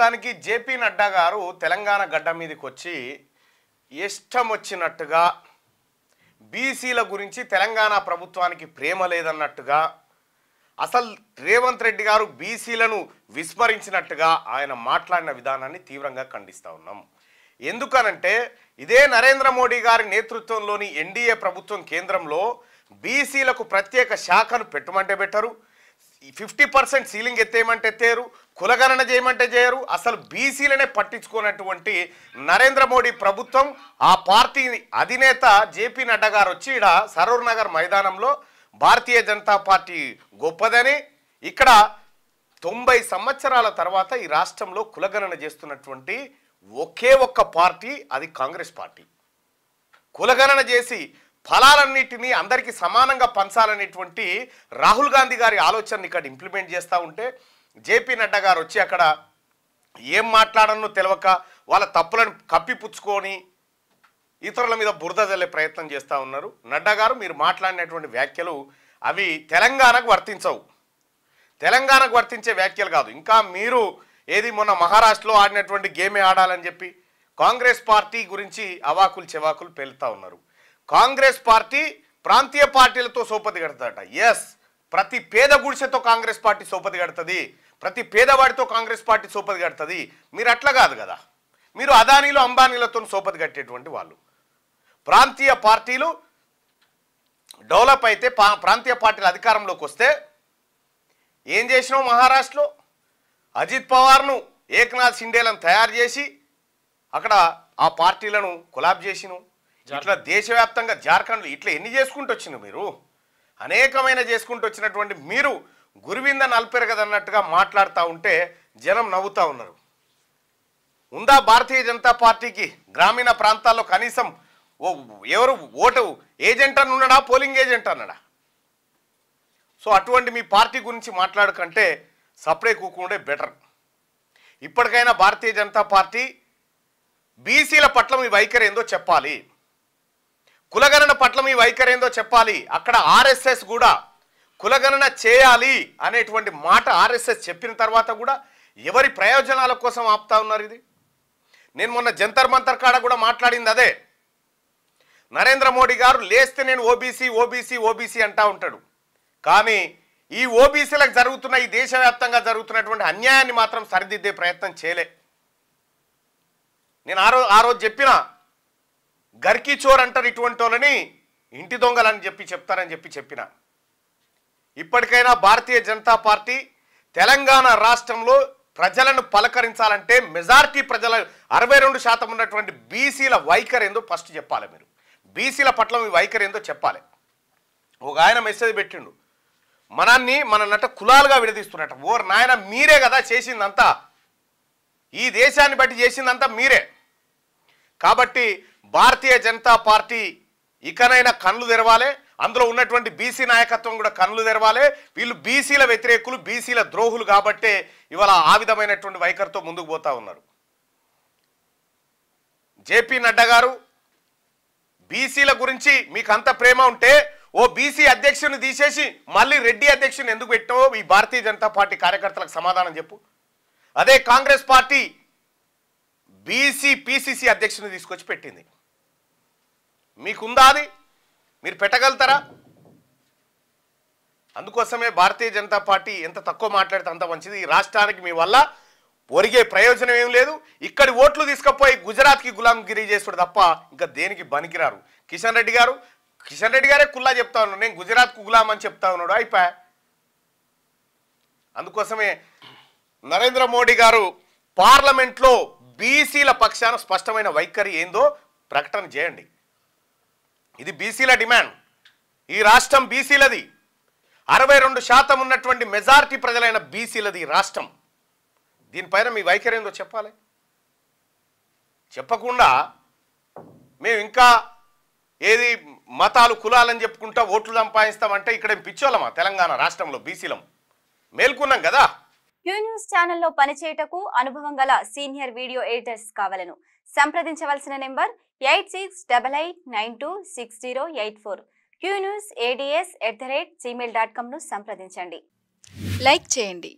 మొత్తానికి జేపీ నడ్డా గారు తెలంగాణ గడ్డ మీదకి వచ్చి ఇష్టం వచ్చినట్టుగా బీసీల గురించి తెలంగాణ ప్రభుత్వానికి ప్రేమ లేదన్నట్టుగా అసలు రేవంత్ రెడ్డి గారు బీసీలను విస్మరించినట్టుగా ఆయన మాట్లాడిన విధానాన్ని తీవ్రంగా ఖండిస్తూ ఉన్నాం. ఎందుకనంటే ఇదే నరేంద్ర మోడీ గారి నేతృత్వంలోని ఎన్డీఏ ప్రభుత్వం కేంద్రంలో బీసీలకు ప్రత్యేక శాఖను పెట్టమంటే పెట్టరు, 50% సీలింగ్ ఎత్తేయమంటే ఎత్తేరు, కులగణన చేయమంటే చేయరు. అసలు బీసీలనే పట్టించుకున్నటువంటి నరేంద్ర మోడీ ప్రభుత్వం ఆ పార్టీ అధినేత జేపీ నడ్డా గారు వచ్చి ఇక్కడ సరూర్ నగర్ మైదానంలో భారతీయ జనతా పార్టీ గొప్పదని, ఇక్కడ 90 సంవత్సరాల తర్వాత ఈ రాష్ట్రంలో కులగణన చేస్తున్నటువంటి ఒకే ఒక్క పార్టీ అది కాంగ్రెస్ పార్టీ. కులగణన చేసి ఫలాలన్నిటినీ అందరికీ సమానంగా పంచాలనేటువంటి రాహుల్ గాంధీ గారి ఆలోచనని ఇక్కడ ఇంప్లిమెంట్ చేస్తూ ఉంటే జేపీ నడ్డా గారు వచ్చి అక్కడ ఏం మాట్లాడనో తెలియక వాళ్ళ తప్పులను కప్పిపుచ్చుకొని ఇతరుల మీద బురద జల్లే ప్రయత్నం చేస్తూ ఉన్నారు. నడ్డా గారు మీరు మాట్లాడినటువంటి వ్యాఖ్యలు అవి తెలంగాణకు వర్తించవు, తెలంగాణకు వర్తించే వ్యాఖ్యలు కాదు. ఇంకా మీరు ఏది మొన్న మహారాష్ట్రలో ఆడినటువంటి గేమే ఆడాలని చెప్పి కాంగ్రెస్ పార్టీ గురించి అవాకులు చెవాకులు పేలుతూ ఉన్నారు. కాంగ్రెస్ పార్టీ ప్రాంతీయ పార్టీలతో సోపతి కడతాడట. ఎస్, ప్రతి పేద గుడిసెతో కాంగ్రెస్ పార్టీ సోపతి కడుతుంది, ప్రతి పేదవాడితో కాంగ్రెస్ పార్టీ సోపతి కడుతుంది. మీరు అట్లా కాదు కదా, మీరు అదానీలు అంబానీలతో సోపతి కట్టేటువంటి వాళ్ళు. ప్రాంతీయ పార్టీలు డెవలప్ అయితే ప్రాంతీయ పార్టీలు అధికారంలోకి వస్తే ఏం చేసినావు? మహారాష్ట్రలో అజిత్ పవార్ను ఏక్నాథ్ షిండేలను తయారు చేసి అక్కడ ఆ పార్టీలను కొలాబ్ చేసిను. ఇట్లా దేశవ్యాప్తంగా జార్ఖండ్లో ఇట్లా ఎన్ని చేసుకుంటూ వచ్చిన మీరు, అనేకమైన చేసుకుంటూ వచ్చినటువంటి మీరు గురువింద నలిపారు కదన్నట్టుగా మాట్లాడుతూ ఉంటే జనం నవ్వుతూ ఉన్నారు. ఉందా భారతీయ జనతా పార్టీకి గ్రామీణ ప్రాంతాల్లో కనీసం ఎవరు ఓటు ఏజెంట్ అని ఉన్నాడా, పోలింగ్ ఏజెంట్ అన్నాడా? సో అటువంటి మీ పార్టీ గురించి మాట్లాడకంటే సపరేట్ కూకుండే బెటర్. ఇప్పటికైనా భారతీయ జనతా పార్టీ బీసీల పట్ల మీ వైఖరి ఏందో చెప్పాలి, కులగణన పట్ల మీ వైఖరి ఏందో చెప్పాలి. అక్కడ ఆర్ఎస్ఎస్ కూడా కులగణన చేయాలి అనేటువంటి మాట ఆర్ఎస్ఎస్ చెప్పిన తర్వాత కూడా ఎవరి ప్రయోజనాల కోసం ఆపుతా ఉన్నారు ఇది? నేను మొన్న జంతర్ మంతర్ కాడ కూడా మాట్లాడింది అదే. నరేంద్ర మోడీ గారు లేస్తే నేను ఓబీసీ ఓబీసీ ఓబీసీ అంటా ఉంటాడు, కానీ ఈ ఓబీసీలకు జరుగుతున్న ఈ దేశవ్యాప్తంగా జరుగుతున్నటువంటి అన్యాయాన్ని మాత్రం సరిదిద్దే ప్రయత్నం చేయలే. నేను ఆ రోజు చెప్పిన గర్కీ చోర్ అంటారు ఇటువంటి వాళ్ళని, ఇంటి దొంగలని చెప్తారని చెప్పిన. ఇప్పటికైనా భారతీయ జనతా పార్టీ తెలంగాణ రాష్ట్రంలో ప్రజలను పలకరించాలంటే మెజారిటీ ప్రజల 62% ఉన్నటువంటి బీసీల వైఖరి ఏందో ఫస్ట్ చెప్పాలి. మీరు బీసీల పట్ల మీ వైఖరి ఏందో చెప్పాలి. ఒక ఆయన మెసేజ్ పెట్టిండు, మనన్నట కులాలుగా విడదీస్తున్నట్ట. ఓర్ నాయన, మీరే కదా చేసిందంతా, ఈ దేశాన్ని బట్టి చేసిందంతా మీరే. కాబట్టి భారతీయ జనతా పార్టీ ఇకనైనా కళ్ళు తెరవాలి, అందులో ఉన్నటువంటి బీసీ నాయకత్వం కూడా కళ్ళు తెరవాలి. వీళ్ళు బీసీల వ్యతిరేకులు, బీసీల ద్రోహులు కాబట్టే ఇవాళ ఆ విధమైనటువంటి వైఖరితో ముందుకు పోతా ఉన్నారు. జేపీ నడ్డా గారు బీసీల గురించి మీకు అంత ప్రేమ ఉంటే ఓ బీసీ అధ్యక్షుని తీసేసి మళ్ళీ రెడ్డి అధ్యక్షుని ఎందుకు పెట్టావో ఈ భారతీయ జనతా పార్టీ కార్యకర్తలకు సమాధానం చెప్పు. అదే కాంగ్రెస్ పార్టీ బీసీ పీసీసీ అధ్యక్షుని తీసుకొచ్చి పెట్టింది. మీకుందా అది? మీరు పెట్టగలుగుతారా? అందుకోసమే భారతీయ జనతా పార్టీ ఎంత తక్కువ మాట్లాడితే అంత మంచిది. ఈ రాష్ట్రానికి మీ వల్ల ఒరిగే ప్రయోజనం ఏం లేదు. ఇక్కడి ఓట్లు తీసుకుపోయి గుజరాత్కి గులాంగిరి చేసుడు తప్ప ఇంకా దేనికి బనికిరారు. కిషన్ రెడ్డి గారే కుల్లా చెప్తా ఉన్నాడు, నేను గుజరాత్కు గులాం అని చెప్తా ఉన్నాడు, అయిపోయా. అందుకోసమే నరేంద్ర మోడీ గారు పార్లమెంట్లో బీసీల పక్షాన స్పష్టమైన వైఖరి ఏందో ప్రకటన చేయండి. ఇది బీసీల డిమాండ్. ఈ రాష్ట్రం బీసీలది, 62% ఉన్నటువంటి మెజారిటీ ప్రజలైన బీసీలది ఈ రాష్ట్రం. దీనిపైన మీ వైఖరి ఏందో చెప్పాలి. చెప్పకుండా మేము ఇంకా ఏది మతాలు కులాలని చెప్పుకుంటా ఓట్లు సంపాదిస్తామంటే ఇక్కడ పిచ్చోళ్ళమా? తెలంగాణ రాష్ట్రంలో బీసీలం మేల్కున్నాం కదా. క్యూ న్యూస్ ఛానల్లో పనిచేయటకు అనుభవం గల సీనియర్ వీడియో ఎడిటర్స్ కావాలను సంప్రదించవలసిన నెంబర్ 8688926084. qnewsads@gmail.com ను సంప్రదించండి. లైక్ చేయండి.